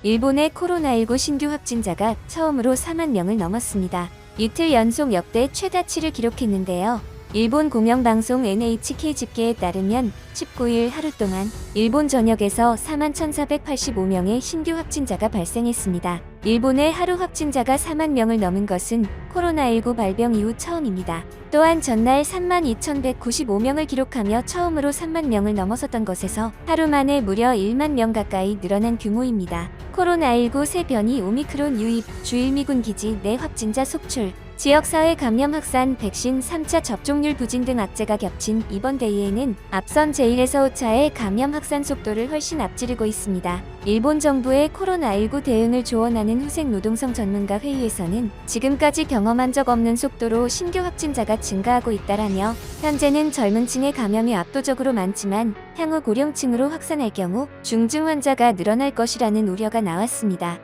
일본의 코로나19 신규 확진자가 처음으로 4만 명을 넘었습니다. 이틀 연속 역대 최다치를 기록했는데요. 일본 공영방송 NHK 집계에 따르면 19일 하루 동안 일본 전역에서 4만 1,485명의 신규 확진자가 발생했습니다. 일본의 하루 확진자가 4만 명을 넘은 것은 코로나19 발병 이후 처음입니다. 또한 전날 3만 2,195명을 기록하며 처음으로 3만 명을 넘어섰던 것에서 하루 만에 무려 1만 명 가까이 늘어난 규모입니다. 코로나19 새 변이 오미크론 유입, 주일미군 기지 내 확진자 속출, 지역사회 감염 확산, 백신 3차 접종률 부진 등 악재가 겹친 이번 대의에는 앞선 제1에서 5차의 감염 확산 속도를 훨씬 앞지르고 있습니다. 일본 정부의 코로나19 대응을 조언하는 후생노동성 전문가 회의에서는 지금까지 경험한 적 없는 속도로 신규 확진자가 증가하고 있다라며 현재는 젊은 층의 감염이 압도적으로 많지만 향후 고령층으로 확산할 경우 중증 환자가 늘어날 것이라는 우려가 나왔습니다.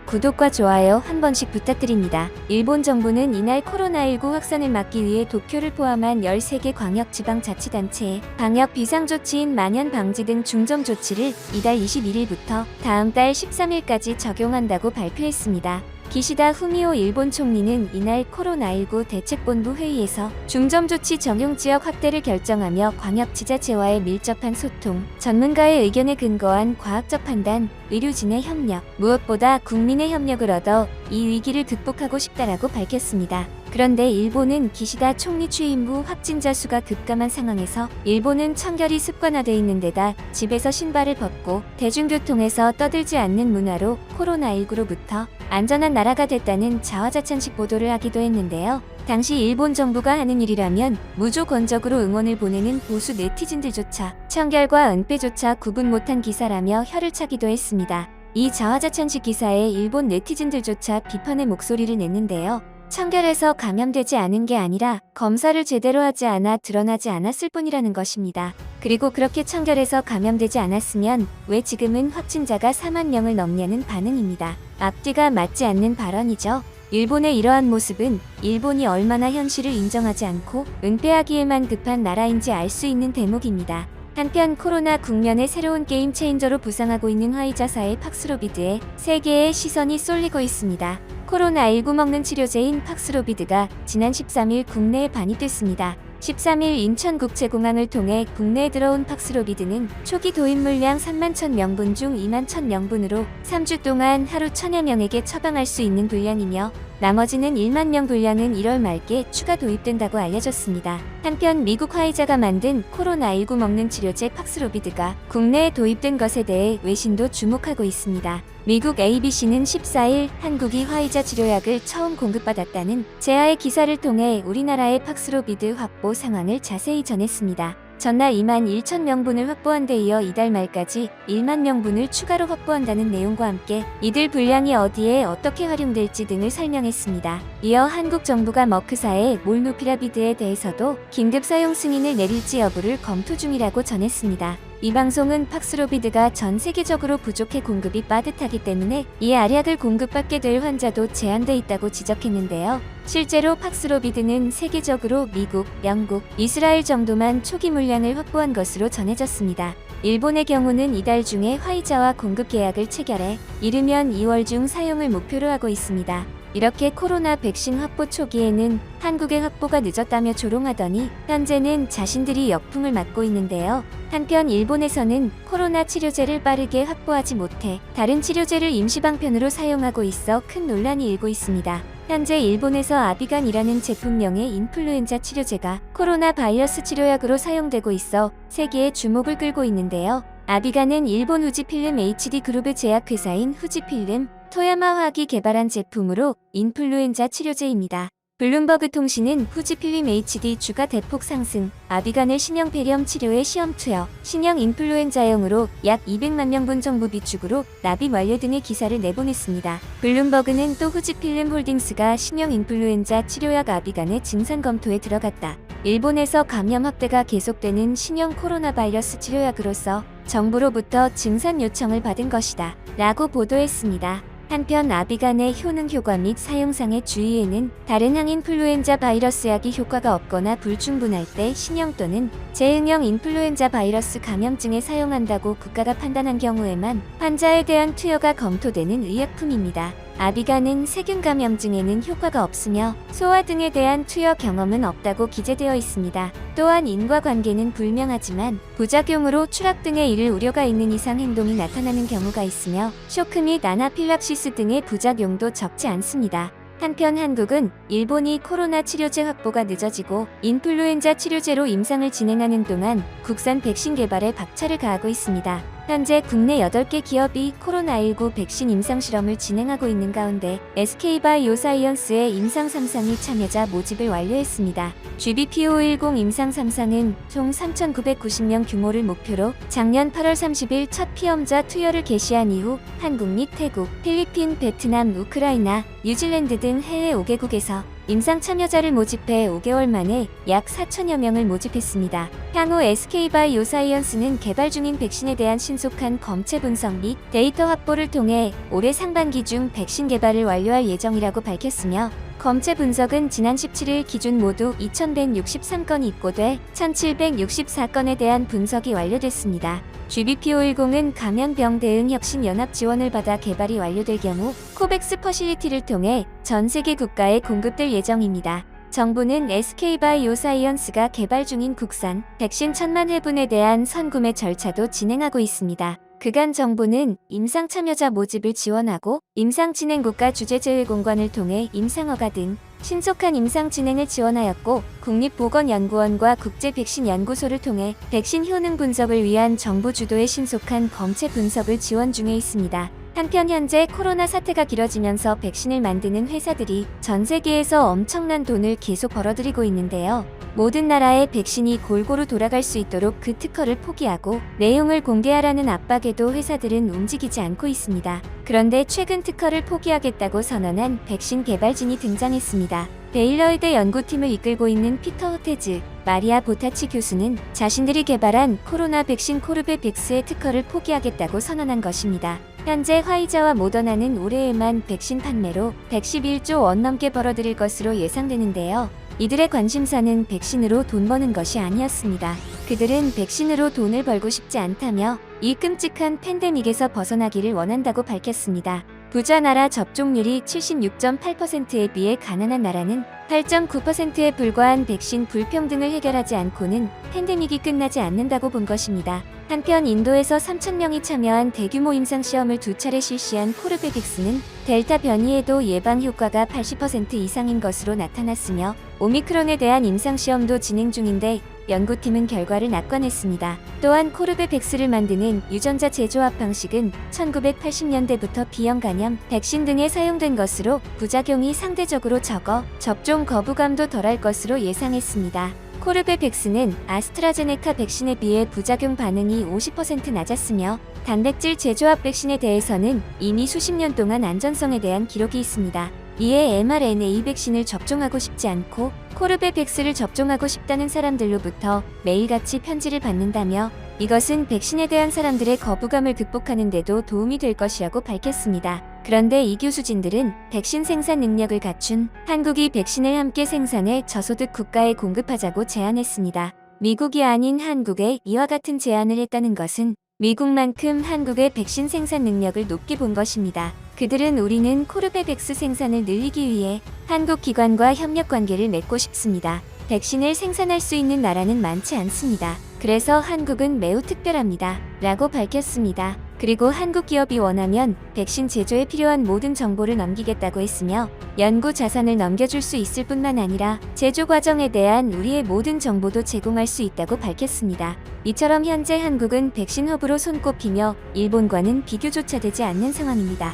구독과 좋아요 한 번씩 부탁드립니다. 일본 정부는 이날 코로나19 확산을 막기 위해 도쿄를 포함한 13개 광역지방자치단체에 방역 비상조치인 만연 방지 등 중점 조치를 이달 21일부터 다음 달 13일까지 적용한다고 발표했습니다. 기시다 후미오 일본 총리는 이날 코로나19 대책본부 회의에서 중점조치 적용 지역 확대를 결정하며 광역지자체와의 밀접한 소통, 전문가의 의견에 근거한 과학적 판단, 의료진의 협력, 무엇보다 국민의 협력을 얻어 이 위기를 극복하고 싶다라고 밝혔습니다. 그런데 일본은 기시다 총리 취임 후 확진자 수가 급감한 상황에서 일본은 청결이 습관화돼 있는 데다 집에서 신발을 벗고 대중교통에서 떠들지 않는 문화로 코로나19로부터 안전한 나라가 됐다는 자화자찬식 보도를 하기도 했는데요. 당시 일본 정부가 하는 일이라면 무조건적으로 응원을 보내는 보수 네티즌들조차 청결과 은폐조차 구분 못한 기사라며 혀를 차기도 했습니다. 이 자화자찬식 기사에 일본 네티즌들조차 비판의 목소리를 냈는데요. 청결해서 감염되지 않은 게 아니라 검사를 제대로 하지 않아 드러나지 않았을 뿐이라는 것입니다. 그리고 그렇게 청결해서 감염되지 않았으면 왜 지금은 확진자가 4만 명을 넘냐는 반응입니다. 앞뒤가 맞지 않는 발언이죠. 일본의 이러한 모습은 일본이 얼마나 현실을 인정하지 않고 은폐하기에만 급한 나라인지 알 수 있는 대목입니다. 한편 코로나 국면의 새로운 게임 체인저로 부상하고 있는 화이자사의 팍스로비드에 세계의 시선이 쏠리고 있습니다. 코로나19 먹는 치료제인 팍스로비드가 지난 13일 국내에 반입됐습니다. 13일 인천국제공항을 통해 국내에 들어온 팍스로비드는 초기 도입 물량 3만 1,000명분 중 2만 1,000명분으로 3주 동안 하루 1,000여 명에게 처방할 수 있는 분량이며 나머지는 1만 명 분량은 1월 말께 추가 도입된다고 알려졌습니다. 한편 미국 화이자가 만든 코로나19 먹는 치료제 팍스로비드가 국내에 도입된 것에 대해 외신도 주목하고 있습니다. 미국 ABC는 14일 한국이 화이자 치료약을 처음 공급받았다는 제아의 기사를 통해 우리나라의 팍스로비드 확보 상황을 자세히 전했습니다. 전날 2만 1천 명분을 확보한 데 이어 이달 말까지 1만 명분을 추가로 확보한다는 내용과 함께 이들 분량이 어디에 어떻게 활용될지 등을 설명했습니다. 이어 한국 정부가 머크사의 몰누피라비드에 대해서도 긴급 사용 승인을 내릴지 여부를 검토 중이라고 전했습니다. 이 방송은 팍스로비드가 전 세계적으로 부족해 공급이 빠듯하기 때문에 이 알약을 공급받게 될 환자도 제한돼 있다고 지적했는데요. 실제로 팍스로비드는 세계적으로 미국, 영국, 이스라엘 정도만 초기 물량을 확보한 것으로 전해졌습니다. 일본의 경우는 이달 중에 화이자와 공급 계약을 체결해 이르면 2월 중 사용을 목표로 하고 있습니다. 이렇게 코로나 백신 확보 초기에는 한국의 확보가 늦었다며 조롱하더니 현재는 자신들이 역풍을 맞고 있는데요. 한편 일본에서는 코로나 치료제를 빠르게 확보하지 못해 다른 치료제를 임시방편으로 사용하고 있어 큰 논란이 일고 있습니다. 현재 일본에서 아비간이라는 제품명의 인플루엔자 치료제가 코로나 바이러스 치료약으로 사용되고 있어 세계의 주목을 끌고 있는데요. 아비간은 일본 후지필름 HD 그룹의 제약회사인 후지필름 토야마화학이 개발한 제품으로 인플루엔자 치료제입니다. 블룸버그 통신은 후지필름 HD 주가 대폭 상승, 아비간의 신형 폐렴 치료에 시험 투여, 신형 인플루엔자용으로 약 200만 명분 정도 비축으로 납입 완료 등의 기사를 내보냈습니다. 블룸버그는 또 후지필름 홀딩스가 신형 인플루엔자 치료약 아비간의 증산 검토에 들어갔다. 일본에서 감염 확대가 계속되는 신형 코로나 바이러스 치료약으로서 정부로부터 증산 요청을 받은 것이다 라고 보도했습니다. 한편 아비간의 효능 효과 및 사용상의 주의에는 다른 항인플루엔자 바이러스 약이 효과가 없거나 불충분할 때 신형 또는 재응용 인플루엔자 바이러스 감염증에 사용한다고 국가가 판단한 경우에만 환자에 대한 투여가 검토되는 의약품입니다. 아비간은 세균 감염증에는 효과가 없으며 소화 등에 대한 투여 경험은 없다고 기재되어 있습니다. 또한 인과관계는 불명하지만 부작용으로 추락 등에 이를 우려가 있는 이상 행동이 나타나는 경우가 있으며 쇼크 및 아나필락시스 등의 부작용도 적지 않습니다. 한편 한국은 일본이 코로나 치료제 확보가 늦어지고 인플루엔자 치료제로 임상을 진행하는 동안 국산 백신 개발에 박차를 가하고 있습니다. 현재 국내 8개 기업이 코로나19 백신 임상실험을 진행하고 있는 가운데 SK바이오사이언스의 임상 3상이 참여자 모집을 완료했습니다. GBP510 임상 3상은 총 3,990명 규모를 목표로 작년 8월 30일 첫 피험자 투여를 개시한 이후 한국 및 태국, 필리핀, 베트남, 우크라이나, 뉴질랜드 등 해외 5개국에서 임상 참여자를 모집해 5개월 만에 약 4천여 명을 모집했습니다. 향후 SK바이오사이언스는 개발 중인 백신에 대한 신속한 검체 분석 및 데이터 확보를 통해 올해 상반기 중 백신 개발을 완료할 예정이라고 밝혔으며 검체 분석은 지난 17일 기준 모두 2,163건이 입고돼 1,764건에 대한 분석이 완료됐습니다. GBP510은 감염병 대응 혁신 연합 지원을 받아 개발이 완료될 경우 코백스 퍼실리티를 통해 전 세계 국가에 공급될 예정입니다. 정부는 SK바이오사이언스가 개발 중인 국산 백신 1,000만 회분에 대한 선구매 절차도 진행하고 있습니다. 그간 정부는 임상 참여자 모집을 지원하고 임상 진행국가 주재제외 공관을 통해 임상허가 등 신속한 임상 진행을 지원하였고 국립보건연구원과 국제백신연구소를 통해 백신 효능 분석을 위한 정부 주도의 신속한 검체 분석을 지원 중에 있습니다. 한편 현재 코로나 사태가 길어지면서 백신을 만드는 회사들이 전 세계에서 엄청난 돈을 계속 벌어들이고 있는데요. 모든 나라의 백신이 골고루 돌아갈 수 있도록 그 특허를 포기하고 내용을 공개하라는 압박에도 회사들은 움직이지 않고 있습니다. 그런데 최근 특허를 포기하겠다고 선언한 백신 개발진이 등장했습니다. 베일러의대 연구팀을 이끌고 있는 피터 호테즈, 마리아 보타치 교수는 자신들이 개발한 코로나 백신 코르베백스의 특허를 포기하겠다고 선언한 것입니다. 현재 화이자와 모더나는 올해에만 백신 판매로 111조 원 넘게 벌어들일 것으로 예상되는데요. 이들의 관심사는 백신으로 돈 버는 것이 아니었습니다. 그들은 백신으로 돈을 벌고 싶지 않다며 이 끔찍한 팬데믹에서 벗어나기를 원한다고 밝혔습니다. 부자 나라 접종률이 76.8%에 비해 가난한 나라는 8.9%에 불과한 백신 불평등을 해결하지 않고는 팬데믹이 끝나지 않는다고 본 것입니다. 한편 인도에서 3,000명이 참여한 대규모 임상시험을 2차례 실시한 코르베백스는 델타 변이에도 예방 효과가 80% 이상인 것으로 나타났으며 오미크론에 대한 임상시험도 진행 중인데 연구팀은 결과를 낙관했습니다. 또한 코르베백스를 만드는 유전자 제조합 방식은 1980년대부터 B형 간염, 백신 등에 사용된 것으로 부작용이 상대적으로 적어 접종 거부감도 덜할 것으로 예상했습니다. 코르베백스는 아스트라제네카 백신에 비해 부작용 반응이 50% 낮았으며 단백질 제조합 백신에 대해서는 이미 수십 년 동안 안전성에 대한 기록이 있습니다. 이에 mRNA 백신을 접종하고 싶지 않고 코르베백스를 접종하고 싶다는 사람들로부터 매일같이 편지를 받는다며 이것은 백신에 대한 사람들의 거부감을 극복하는 데도 도움이 될 것이라고 밝혔습니다. 그런데 이 교수진들은 백신 생산 능력을 갖춘 한국이 백신을 함께 생산해 저소득 국가에 공급하자고 제안했습니다. 미국이 아닌 한국에 이와 같은 제안을 했다는 것은 미국만큼 한국의 백신 생산 능력을 높게 본 것입니다. 그들은 우리는 코르베백스 생산을 늘리기 위해 한국 기관과 협력 관계를 맺고 싶습니다. 백신을 생산할 수 있는 나라는 많지 않습니다. 그래서 한국은 매우 특별합니다. 라고 밝혔습니다. 그리고 한국 기업이 원하면 백신 제조에 필요한 모든 정보를 넘기겠다고 했으며 연구 자산을 넘겨줄 수 있을 뿐만 아니라 제조 과정에 대한 우리의 모든 정보도 제공할 수 있다고 밝혔습니다. 이처럼 현재 한국은 백신 허브로 손꼽히며 일본과는 비교조차 되지 않는 상황입니다.